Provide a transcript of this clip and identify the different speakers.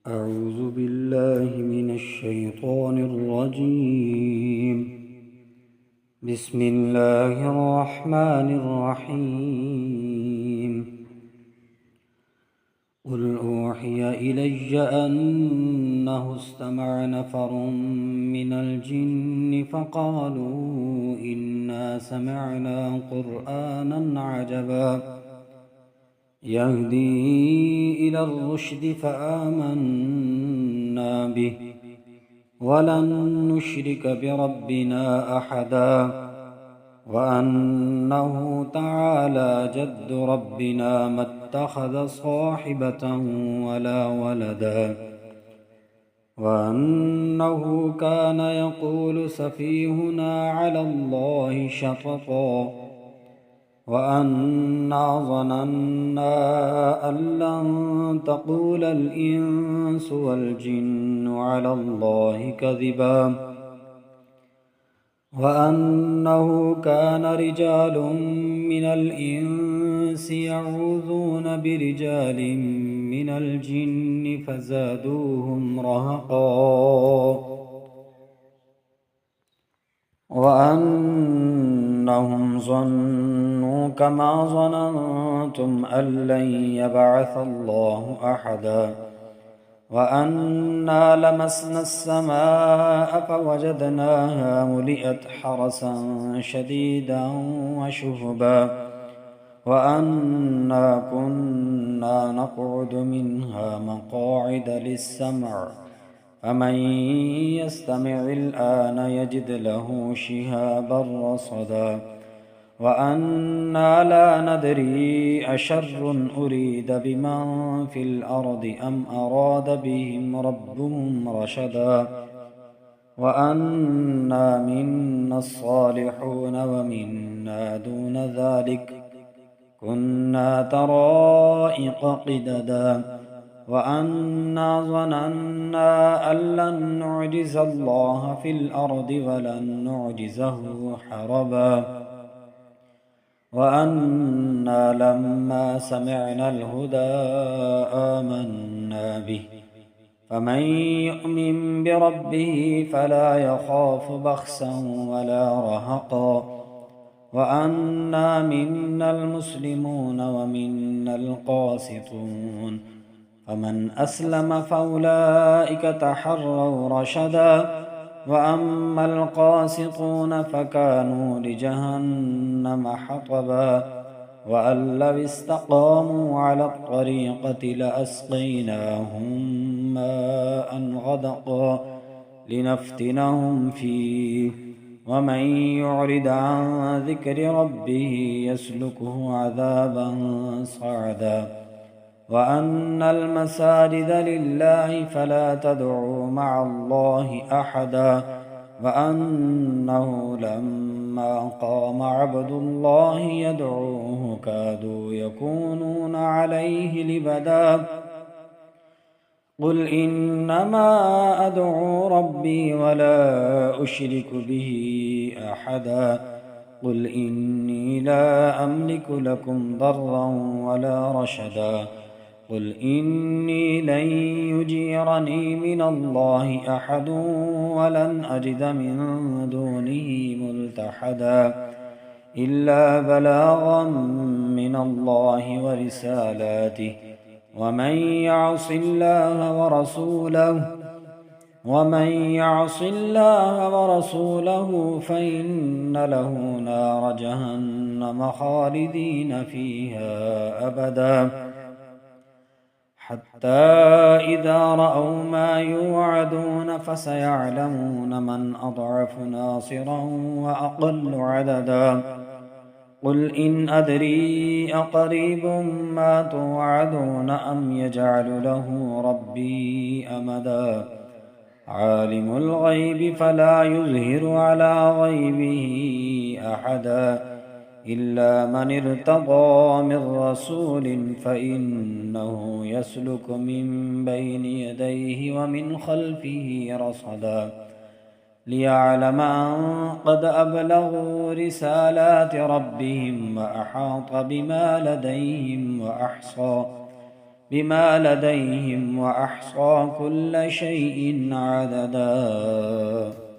Speaker 1: أعوذ بالله من الشيطان الرجيم. بسم الله الرحمن الرحيم. قل أوحي إلي أنه استمع نفر من الجن فقالوا إنا سمعنا قرآنا عجبا يهدي إلى الرشد فآمنا به ولن نشرك بربنا أحدا وأنه تعالى جد ربنا ما اتخذ صاحبة ولا ولدا وأنه كان يقول سفيهنا على الله شططا وأنا ظننا أن لن تقول الإنس والجن على الله كذبا وأنه كان رجال من الإنس يعوذون برجال من الجن فزادوهم رهقا وأنهم ظنوا كما ظننتم أن لن يبعث الله أحدا وأنا لمسنا السماء فوجدناها ملئت حرسا شديدا وشهبا وأنا كنا نقعد منها مقاعد للسمع فمن يستمع الآن يجد له شهابا رصدا وأنا لا ندري أشر أريد بمن في الأرض أم أراد بهم ربهم رشدا وأنا منا الصالحون ومنا دون ذلك كنا طرائق قددا وأنا ظننا أن لن نعجز الله في الأرض ولن نعجزه حربا وأنا لما سمعنا الهدى آمنا به فمن يؤمن بربه فلا يخاف بخسا ولا رهقا وأنا منا المسلمون ومنا القاسطون فمن أسلم فأولئك تحروا رشدا وأما القاسطون فكانوا لجهنم حطبا وأن لو استقاموا على الطريقة لأسقيناهم ماء غدقا لنفتنهم فيه ومن يعرض عن ذكر ربه يسلكه عذابا صعدا وأن المساجد لله فلا تدعوا مع الله أحدا وأنه لما قام عبد الله يدعوه كادوا يكونون عليه لبدا قل إنما أدعو ربي ولا أشرك به أحدا قل إني لا أملك لكم ضرا ولا رشدا قل إني لن يجيرني من الله أحد ولن أجد من دونه ملتحدا إلا بلاغا من الله ورسالاته ومن يعص الله ورسوله فإن له نار جهنم خالدين فيها أبدا حتى إذا رأوا ما يوعدون فسيعلمون من أضعف ناصرا وأقل عددا قل إن أدري أقريب ما توعدون أم يجعل له ربي أمدا عالم الغيب فلا يظهر على غيبه أحدا إلا من ارتضى من رسول فإنه يسلك من بين يديه ومن خلفه رصدا ليعلم أن قد أبلغوا رسالات ربهم وأحاط بما لديهم بما لديهم وأحصى كل شيء عددا